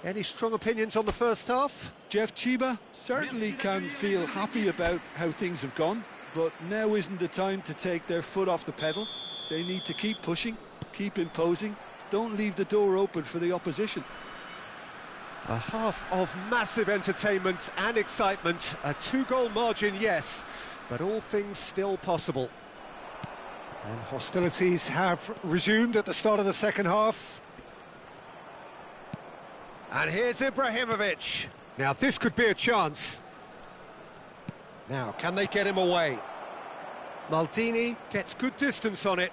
Any strong opinions on the first half? Jeff Chiba certainly can feel happy about how things have gone, but now isn't the time to take their foot off the pedal. They need to keep pushing, keep imposing. Don't leave the door open for the opposition. A half of massive entertainment and excitement. A two-goal margin, yes, but all things still possible. And hostilities have resumed at the start of the second half. And here's Ibrahimovic. Now, this could be a chance. Now, can they get him away? Maldini gets good distance on it.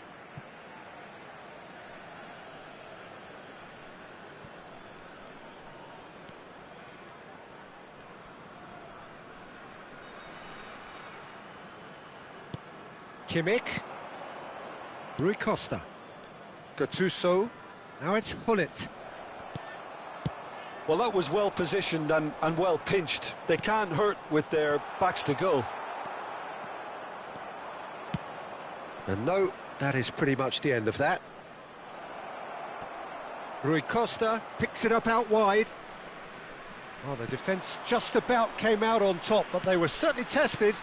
Kimmich. Rui Costa. Gattuso. Now it's Hullet. Well, that was well positioned and well pinched. They can't hurt with their backs to goal. And no, that is pretty much the end of that. Rui Costa picks it up out wide. Well, the defence just about came out on top, but they were certainly tested.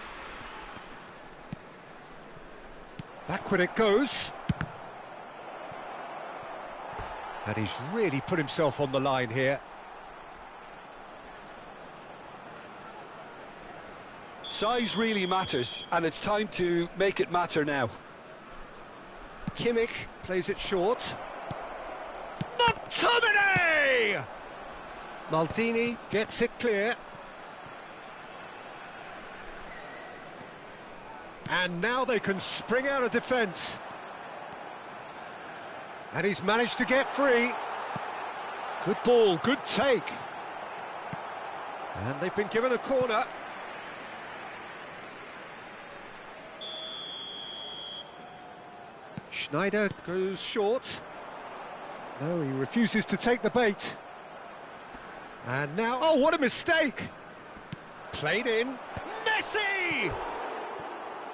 Back when it goes. And he's really put himself on the line here. Size really matters, and it's time to make it matter now. Kimmich plays it short. McTominay! Maldini gets it clear. And now they can spring out of defence. And he's managed to get free. Good ball, good take. And they've been given a corner. Schneider goes short. No, he refuses to take the bait. And now... Oh, what a mistake! Played in. Messi!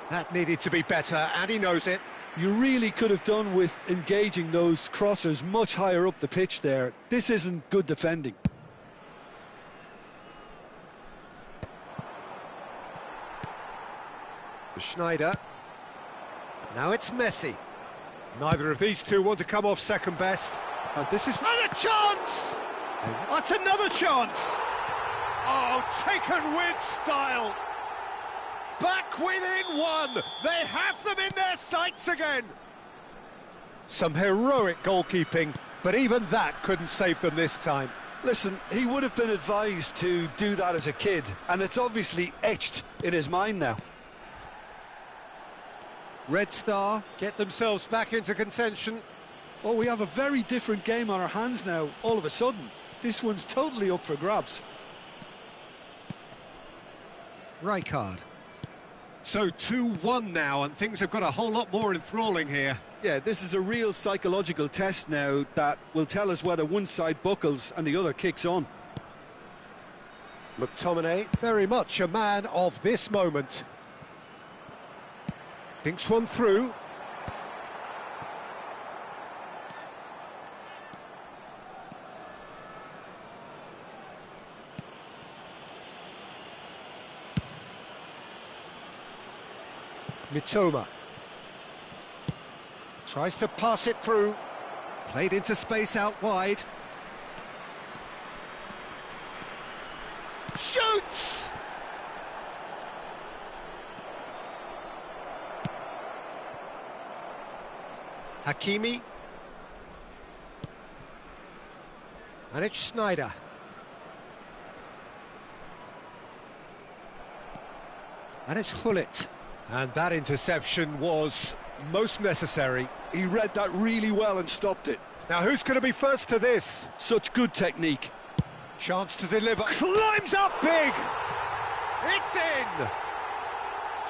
That needed to be better, and he knows it. You really could have done with engaging those crossers much higher up the pitch there. This isn't good defending. Schneider. Now it's Messi. Neither of these two want to come off second best. And this is... And a chance! That's another chance! Oh, taken with style! Back within one! They have them in their sights again! Some heroic goalkeeping, but even that couldn't save them this time. Listen, he would have been advised to do that as a kid, and it's obviously etched in his mind now. Red Star get themselves back into contention. Oh, we have a very different game on our hands now, all of a sudden. This one's totally up for grabs. Rijkaard. So 2-1 now, and things have got a whole lot more enthralling here. Yeah, this is a real psychological test now that will tell us whether one side buckles and the other kicks on. McTominay, very much a man of this moment. Thinks one through. Mitoma tries to pass it through. Played into space out wide. Shoots! Hakimi. And it's Schneider. And it's Hullet. And that interception was most necessary. He read that really well and stopped it. Now who's going to be first to this? Such good technique. Chance to deliver. Climbs up big! It's in!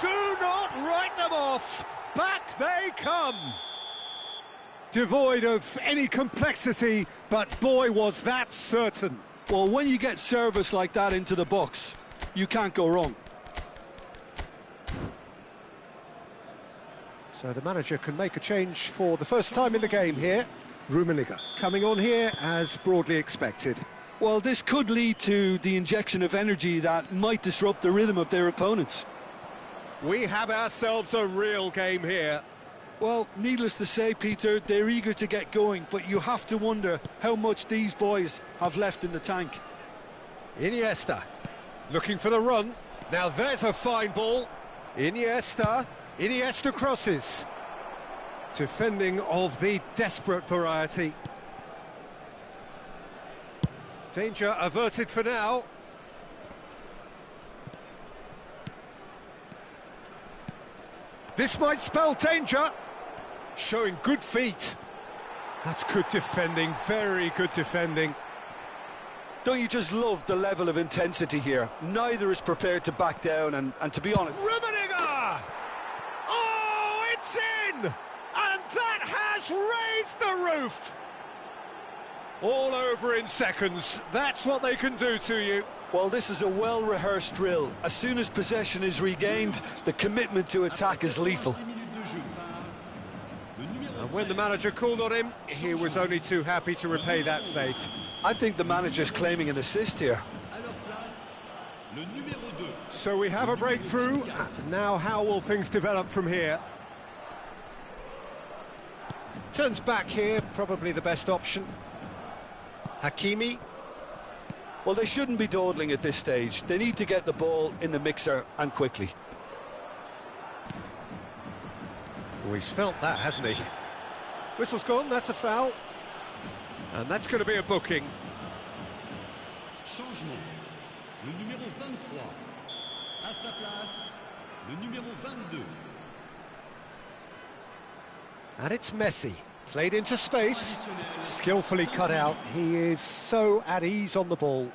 Do not write them off! Back they come! Devoid of any complexity, but boy was that certain. Well, when you get service like that into the box, you can't go wrong. So the manager can make a change for the first time in the game here. Rummenigge coming on here as broadly expected. Well, this could lead to the injection of energy that might disrupt the rhythm of their opponents. We have ourselves a real game here. Well, needless to say, Peter, they're eager to get going, but you have to wonder how much these boys have left in the tank. Iniesta looking for the run. Now there's a fine ball. Iniesta crosses. Defending of the desperate variety. Danger averted for now. This might spell danger. Showing good feet. That's good defending, very good defending. Don't you just love the level of intensity here? Neither is prepared to back down, and to be honest... Rummenigge! Oh, has raised the roof! All over in seconds. That's what they can do to you. Well, this is a well-rehearsed drill. As soon as possession is regained, the commitment to attack is lethal. And when the manager called on him, he was only too happy to repay that faith. I think the manager's claiming an assist here. So we have a breakthrough. Now how will things develop from here? Turns back here, probably the best option. Hakimi. Well, they shouldn't be dawdling at this stage. They need to get the ball in the mixer, and quickly. Oh, he's felt that, hasn't he? Whistle's gone, that's a foul. And that's going to be a booking. Changement. Le numéro 23. À sa place, le numéro 22. And it's Messi. Played into space, skillfully cut out. He is so at ease on the ball.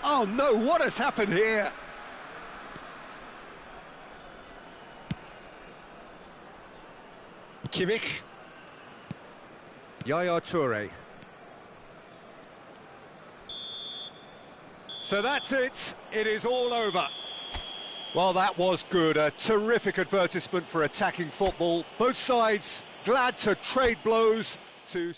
Oh no, what has happened here? Kimmich. Yaya Toure. So that's it. It is all over. Well, that was good. A terrific advertisement for attacking football. Both sides glad to trade blows to...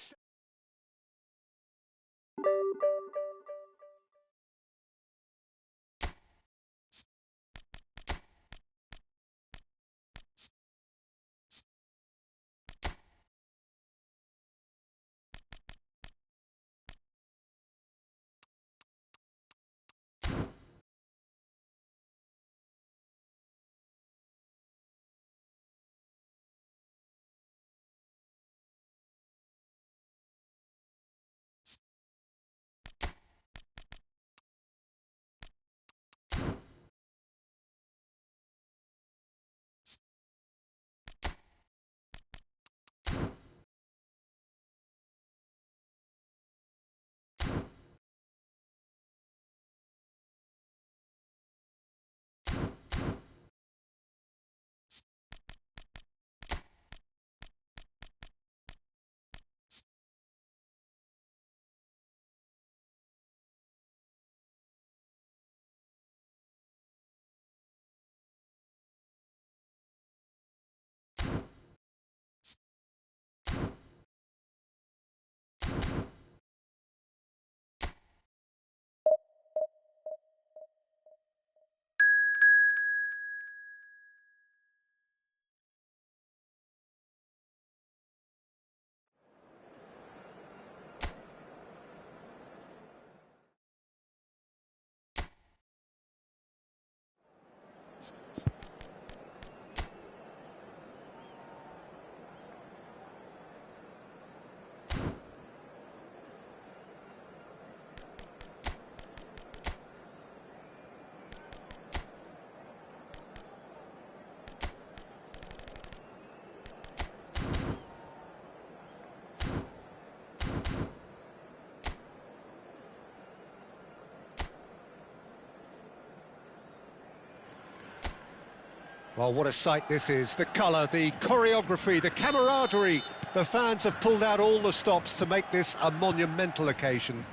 Well, what a sight this is. The colour, the choreography, the camaraderie. The fans have pulled out all the stops to make this a monumental occasion.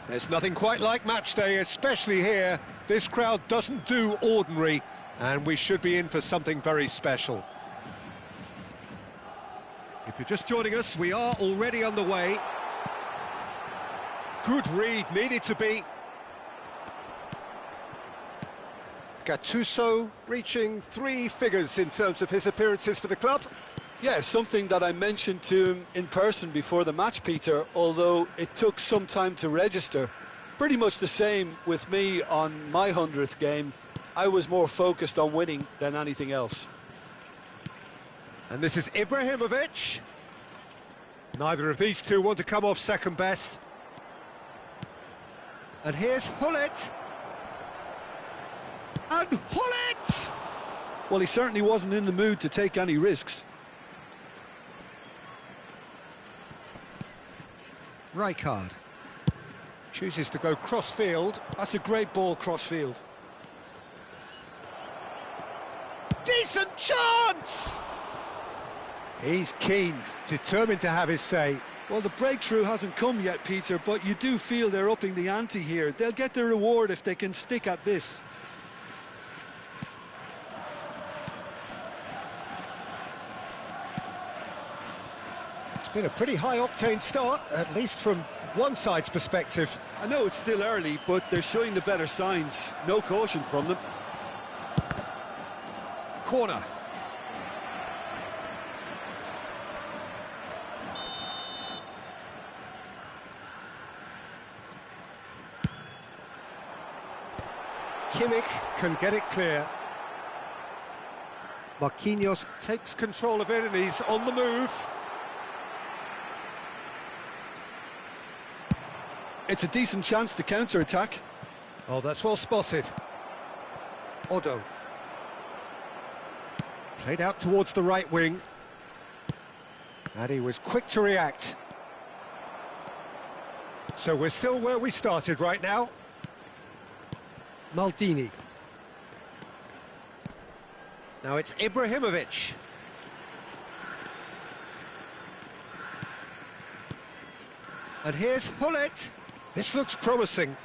There's nothing quite like match day, especially here. This crowd doesn't do ordinary, and we should be in for something very special. If you're just joining us, we are already underway. Good read, needed to be. Gattuso reaching 3 figures in terms of his appearances for the club. Yeah, something that I mentioned to him in person before the match, Peter, although it took some time to register. Pretty much the same with me on my 100th game. I was more focused on winning than anything else. And this is Ibrahimovic. Neither of these two want to come off second best. And here's Hullet. And Hullet! Well, he certainly wasn't in the mood to take any risks. Rijkaard chooses to go cross-field. That's a great ball cross-field. Decent chance! He's keen, determined to have his say. Well, the breakthrough hasn't come yet, Peter, but you do feel they're upping the ante here. They'll get their reward if they can stick at this. It's been a pretty high-octane start, at least from one side's perspective. I know it's still early, but they're showing the better signs. No caution from them. Corner. Kimmich can get it clear. Marquinhos takes control of it and he's on the move. It's a decent chance to counter-attack. Oh, that's well spotted. Odo. Played out towards the right wing. And he was quick to react. So we're still where we started right now. Maldini. Now it's Ibrahimovic. And here's Hullet. This looks promising.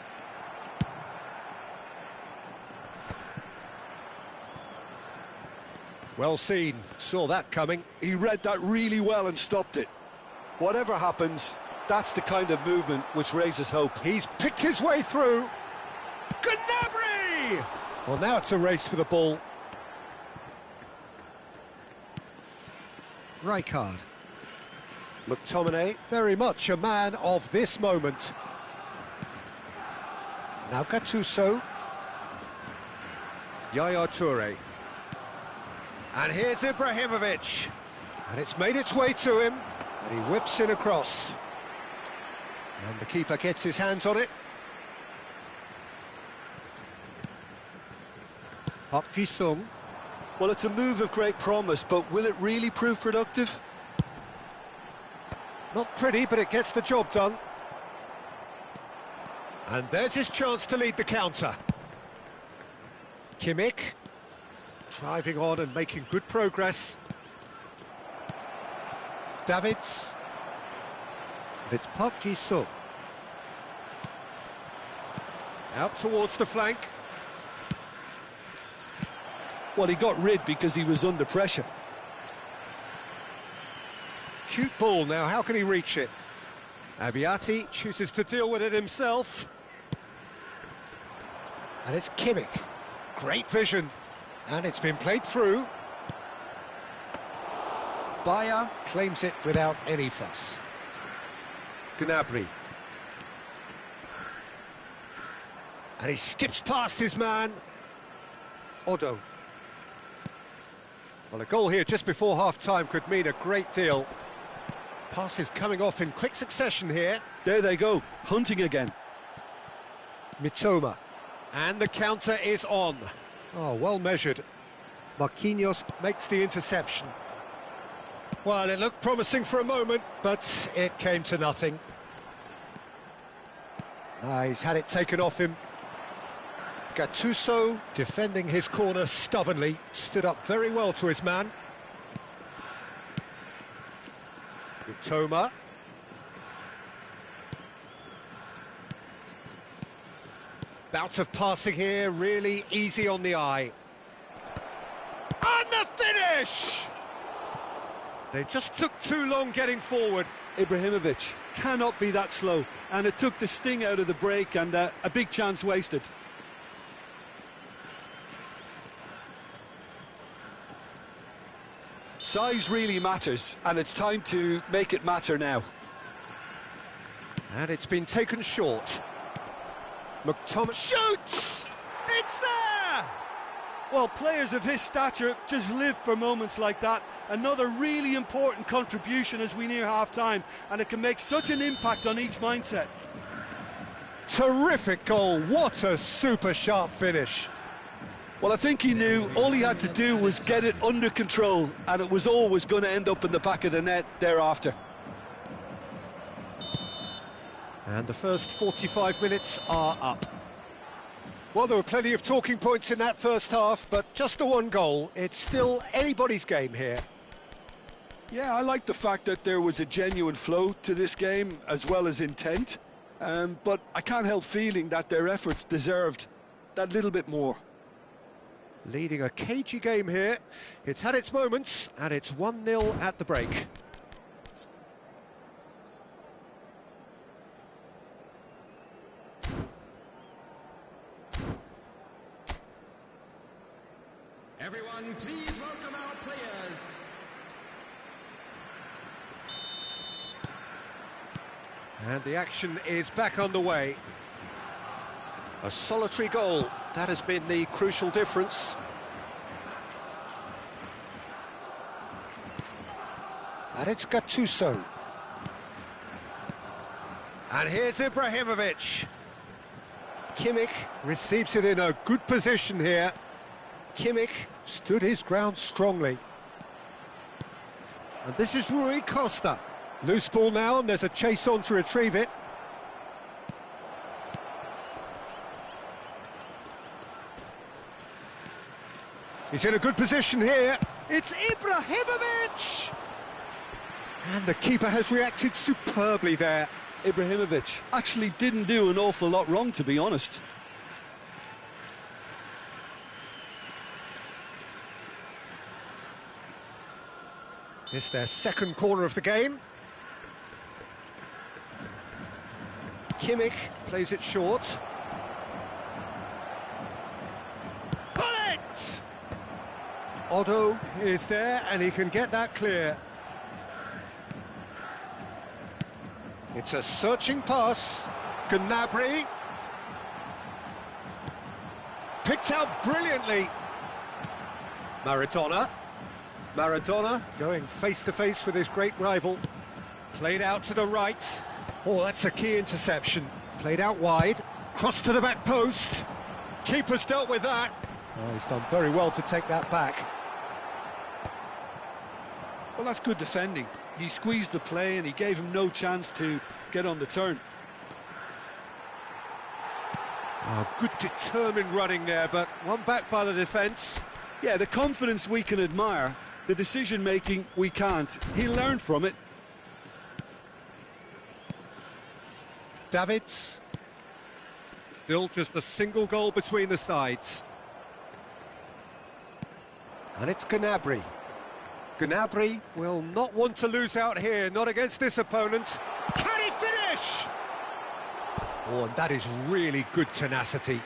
Well seen, saw that coming. He read that really well and stopped it. Whatever happens, that's the kind of movement which raises hope. He's picked his way through. Gnabry! Well, now it's a race for the ball. Rijkaard. McTominay, very much a man of this moment. Now Gattuso. Yaya Toure. And here's Ibrahimovic. And it's made its way to him. And he whips in across. And the keeper gets his hands on it. Park Ji-sung. Well, it's a move of great promise, but will it really prove productive? Not pretty, but it gets the job done. And there's his chance to lead the counter. Kimmich, driving on and making good progress. Davids. And it's Park Ji-sung. Out towards the flank. Well, he got rid because he was under pressure. Cute ball now, how can he reach it? Abiati chooses to deal with it himself. And it's Kimmich. Great vision. And it's been played through. Bayer claims it without any fuss. Gnabry. And he skips past his man. Odo. Well, a goal here just before half-time could mean a great deal. Passes coming off in quick succession here. There they go, hunting again. Mitoma. And the counter is on. Oh, well measured. Marquinhos makes the interception. Well, it looked promising for a moment, but it came to nothing. He's had it taken off him. Gattuso, defending his corner stubbornly, stood up very well to his man. Mitoma. Bout of passing here, really easy on the eye. And the finish! They just took too long getting forward. Ibrahimovic cannot be that slow, and it took the sting out of the break and a big chance wasted. Size really matters, and it's time to make it matter now. And it's been taken short. McTominay shoots! It's there! Well, players of his stature just live for moments like that. Another really important contribution as we near half-time, and it can make such an impact on each mindset. Terrific goal, what a super sharp finish. Well, I think he knew all he had to do was get it under control, and it was always going to end up in the back of the net thereafter. And the first 45 minutes are up. Well, there were plenty of talking points in that first half, but just the one goal. It's still anybody's game here. Yeah, I like the fact that there was a genuine flow to this game, as well as intent. But I can't help feeling that their efforts deserved that little bit more. Leading a cagey game here. It's had its moments, and it's 1-0 at the break. Everyone, please welcome our players. And the action is back on the way. A solitary goal, that has been the crucial difference. And it's Gattuso. And here's Ibrahimovic. Kimmich receives it in a good position here. Kimmich stood his ground strongly. And this is Rui Costa. Loose ball now, and there's a chase on to retrieve it. He's in a good position here. It's Ibrahimovic! And the keeper has reacted superbly there. Ibrahimovic actually didn't do an awful lot wrong, to be honest. It's their second corner of the game. Kimmich plays it short. Bullet! Otto is there, and he can get that clear. It's a searching pass. Gnabry. Picked out brilliantly. Maradona. Maradona going face-to-face with his great rival. Played out to the right. Oh, that's a key interception. Played out wide. Cross to the back post. Keeper's dealt with that. Oh, he's done very well to take that back. Well, that's good defending. He squeezed the play and he gave him no chance to get on the turn. Oh, good determined running there, but one back by the defence. Yeah, the confidence we can admire, the decision-making we can't. He learned from it. Davids. Still just a single goal between the sides. And it's Gnabry. Gnabry will not want to lose out here, not against this opponent. Can he finish? Oh, and that is really good tenacity.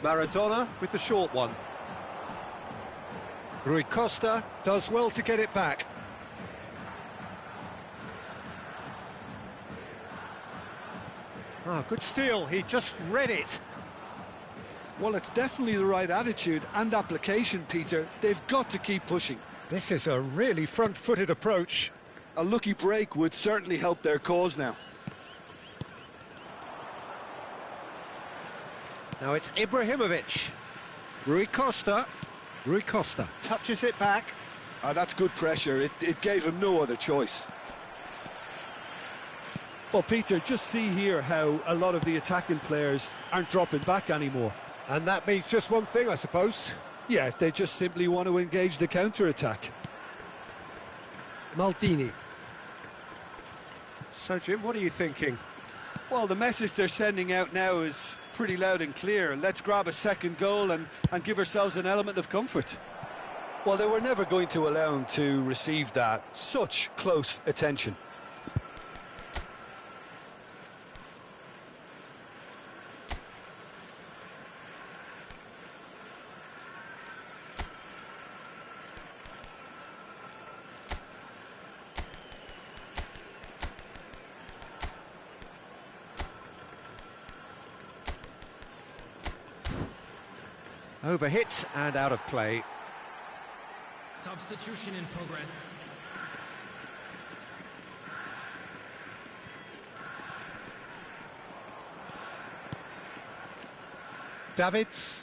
Maradona with the short one. Rui Costa does well to get it back. Ah, good steal, he just read it. Well, it's definitely the right attitude and application, Peter. They've got to keep pushing. This is a really front-footed approach. A lucky break would certainly help their cause now. Now it's Ibrahimovic. Rui Costa. Rui Costa touches it back. That's good pressure. It gave him no other choice. Well, Peter, just see here how a lot of the attacking players aren't dropping back anymore. And that means just one thing, I suppose. Yeah, they just simply want to engage the counter-attack. Maldini. So, Jim, what are you thinking? Well, the message they're sending out now is pretty loud and clear. Let's grab a second goal and give ourselves an element of comfort. Well, they were never going to allow him to receive that. Such close attention. Overhit and out of play. Substitution in progress. Davids.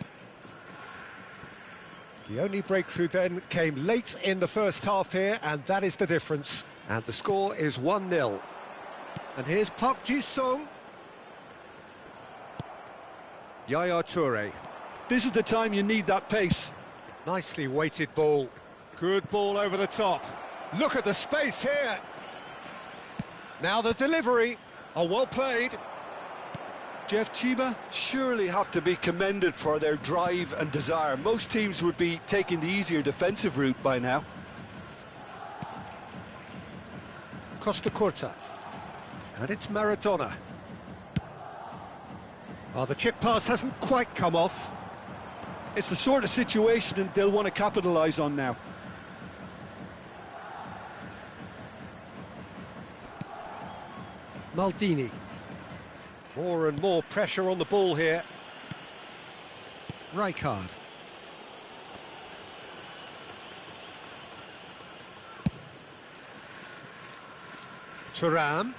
The only breakthrough then came late in the first half here, and that is the difference. And the score is 1-0. And here's Park Ji-sung. Yaya Toure. This is the time you need that pace. Nicely weighted ball. Good ball over the top. Look at the space here. Now the delivery. Oh, well played. Jeff Chiba surely have to be commended for their drive and desire. Most teams would be taking the easier defensive route by now. Costa Curta. And it's Maradona. Oh, the chip pass hasn't quite come off. It's the sort of situation that they'll want to capitalise on now. Maldini. More and more pressure on the ball here. Rijkaard. Thuram.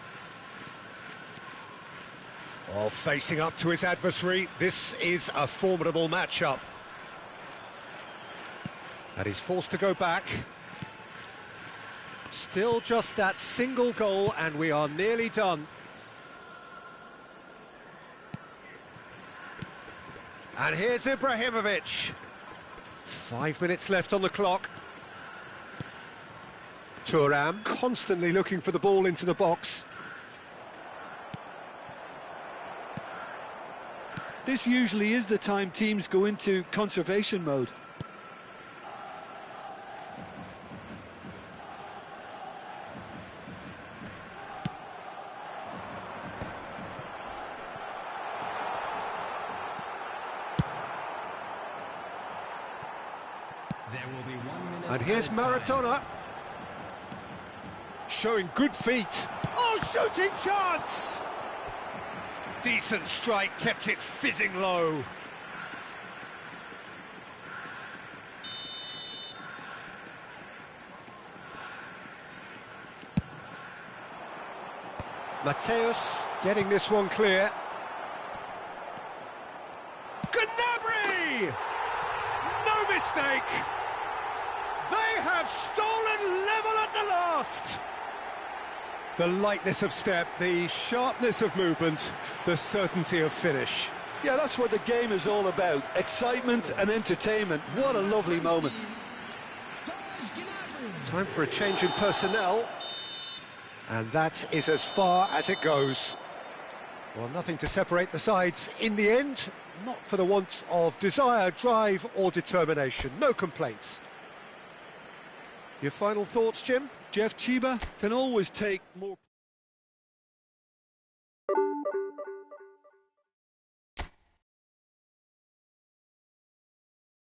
Oh, facing up to his adversary. This is a formidable matchup. And he's forced to go back. Still just that single goal, and we are nearly done. And here's Ibrahimovic. 5 minutes left on the clock. Thuram constantly looking for the ball into the box. This usually is the time teams go into conservation mode. And here's Maradona. Showing good feet. Oh, shooting chance! Decent strike, kept it fizzing low. Mateus getting this one clear. Gnabry! No mistake! They have stolen level at the last! The lightness of step, the sharpness of movement, the certainty of finish. Yeah, that's what the game is all about. Excitement and entertainment. What a lovely moment. Time for a change in personnel. And that is as far as it goes. Well, nothing to separate the sides in the end. Not for the want of desire, drive or determination. No complaints. Your final thoughts, Jim? Jeff Chiba can always take more...